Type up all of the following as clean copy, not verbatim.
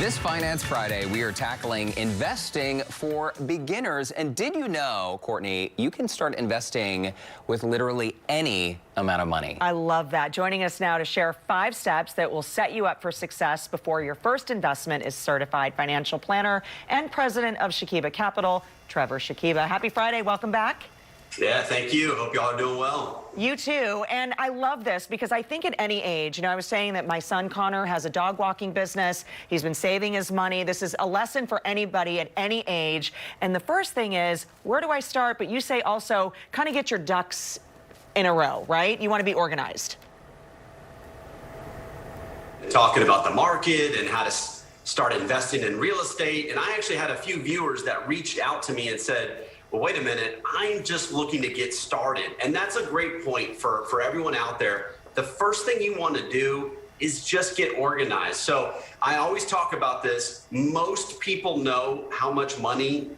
This Finance Friday, we are tackling investing for beginners. And did you know, Courtney, you can start investing with literally any amount of money? I love that. Joining us now to share 5 steps that will set you up for success before your first investment is certified financial planner and president of Shakiba Capital, Trevor Shakiba. Happy Friday. Welcome back. Yeah, thank you. Hope y'all are doing well. You too. And I love this because I think at any age, I was saying that my son Connor has a dog walking business. He's been saving his money. This is a lesson for anybody at any age. And the first thing is, where do I start? But you say also kind of get your ducks in a row, right? You want to be organized. Talking about the market and how to start investing in real estate. And I actually had a few viewers that reached out to me and said, well, wait a minute, I'm just looking to get started. And that's a great point for everyone out there. The first thing you want to do is just get organized. So I always talk about this. Most people know how much money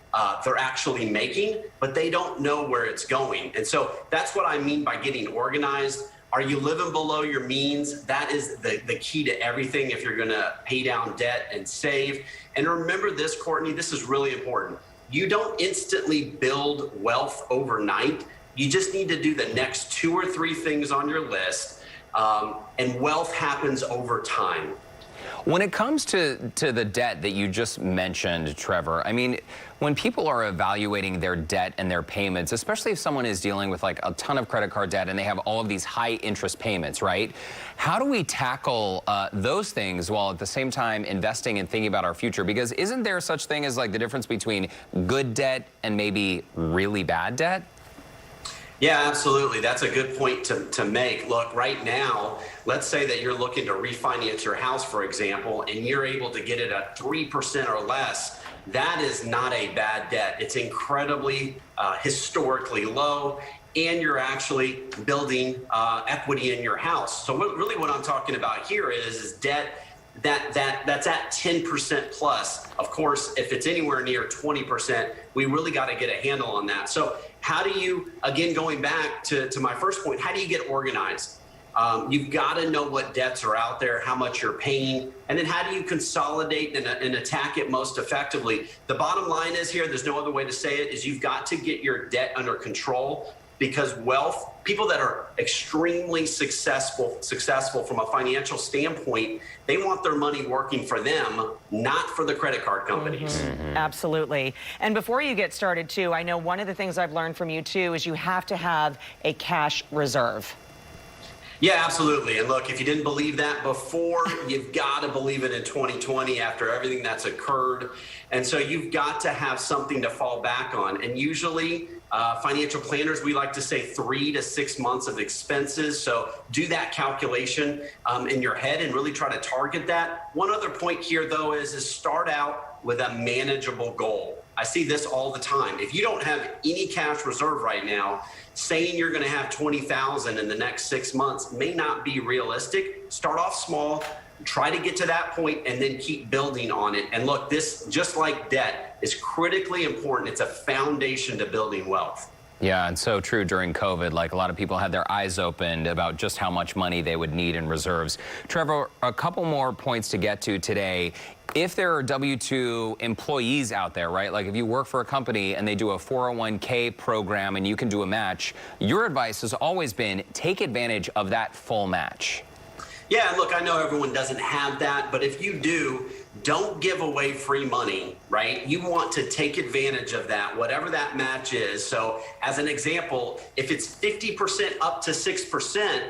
they're actually making, but they don't know where it's going. And so that's what I mean by getting organized. Are you living below your means? That is the key to everything if you're going to pay down debt and save. And remember this, Courtney, this is really important. You don't instantly build wealth overnight. You just need to do the next 2 or 3 things on your list, and wealth happens over time. When it comes to the debt that you just mentioned, Trevor, I mean, when people are evaluating their debt and their payments, especially if someone is dealing with like a ton of credit card debt and they have all of these high interest payments, right? How do we tackle those things while at the same time investing and thinking about our future? Because isn't there such thing as like the difference between good debt and maybe really bad debt? Yeah, absolutely. That's a good point to make. Look, right now, let's say that you're looking to refinance your house, for example, and you're able to get it at 3% or less. That is not a bad debt. It's incredibly historically low, and you're actually building equity in your house. So really what I'm talking about here is debt that's at 10% plus. Of course, if it's anywhere near 20%, we really got to get a handle on that. So how do you, again, going back to my first point, how do you get organized? You've got to know what debts are out there, how much you're paying, and then how do you consolidate and attack it most effectively? The bottom line is here, there's no other way to say it, is you've got to get your debt under control, because wealth, people that are extremely successful from a financial standpoint, they want their money working for them, not for the credit card companies. Mm-hmm. Absolutely. And before you get started too, I know one of the things I've learned from you too is you have to have a cash reserve. Yeah, absolutely. And look, if you didn't believe that before, you've got to believe it in 2020 after everything that's occurred. And so you've got to have something to fall back on. And usually financial planners, we like to say 3 to 6 months of expenses. So do that calculation in your head and really try to target that. One other point here, though, is start out with a manageable goal. I see this all the time. If you don't have any cash reserve right now, saying you're going to have $20,000 in the next 6 months may not be realistic. Start off small, try to get to that point, and then keep building on it. And look, this, just like debt, is critically important. It's a foundation to building wealth. Yeah, and so true during COVID. Like, a lot of people had their eyes opened about just how much money they would need in reserves. Trevor, a couple more points to get to today. If there are W-2 employees out there, right, like if you work for a company and they do a 401k program and you can do a match, your advice has always been take advantage of that full match. Yeah, look, I know everyone doesn't have that, but if you do, don't give away free money, right? You want to take advantage of that, whatever that match is. So as an example, if it's 50% up to 6%,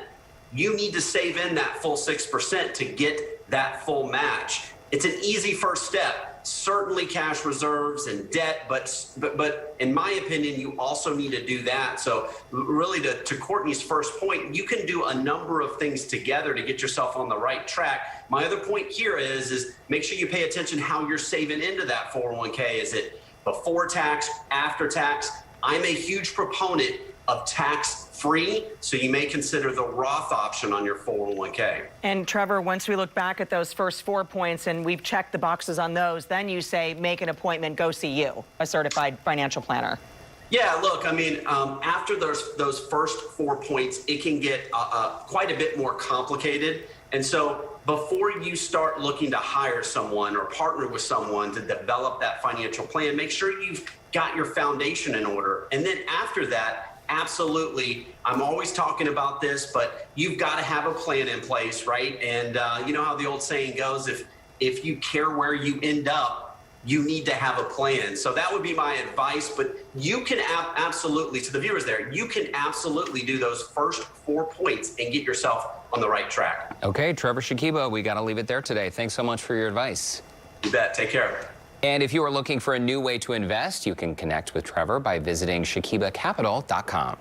you need to save in that full 6% to get that full match. It's an easy first step. Certainly cash reserves and debt, but in my opinion, you also need to do that. So really to Courtney's first point, you can do a number of things together to get yourself on the right track. My other point here is make sure you pay attention how you're saving into that 401k. Is it before tax, after tax? I'm a huge proponent of tax-free, so you may consider the Roth option on your 401k. And Trevor, once we look back at those first 4 points and we've checked the boxes on those, then you say make an appointment, go see you, a certified financial planner. Yeah, look, I mean, after those first 4 points, it can get quite a bit more complicated. And so before you start looking to hire someone or partner with someone to develop that financial plan, make sure you've got your foundation in order. And then after that, absolutely, I'm always talking about this, but you've got to have a plan in place, right? And you know how the old saying goes, if you care where you end up, you need to have a plan. So that would be my advice, but you can absolutely, to the viewers there, you can absolutely do those first 4 points and get yourself on the right track. Okay, Trevor Shakiba, we got to leave it there today. Thanks so much for your advice. You bet. Take care. And if you are looking for a new way to invest, you can connect with Trevor by visiting ShakibaCapital.com.